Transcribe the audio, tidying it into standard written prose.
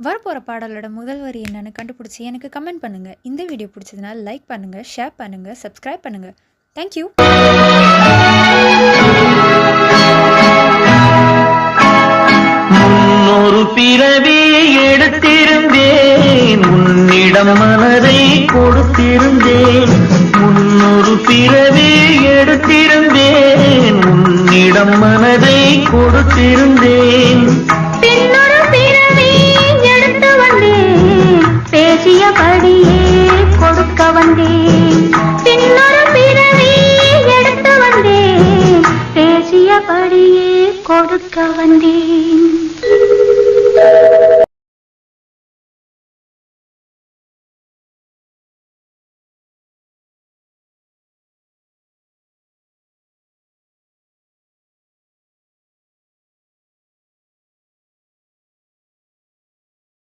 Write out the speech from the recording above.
வரப்போகிற பாடலோட முதல் வரி என்னன்னு கண்டுபிடிச்சி எனக்கு கமெண்ட் பண்ணுங்கள். இந்த வீடியோ பிடிச்சதுனா லைக் பண்ணுங்கள், ஷேர் பண்ணுங்கள், சப்ஸ்கிரைப் பண்ணுங்கள். தேங்க்யூ. முன்னொரு பிறவி எடுத்திருந்தேன், உன்னிடம் மனதை கொடுத்திருந்தேன். முன்னொரு பிறவி எடுத்திருந்தேன், உன்னிடம் மனதை கொடுத்திருந்தேன்.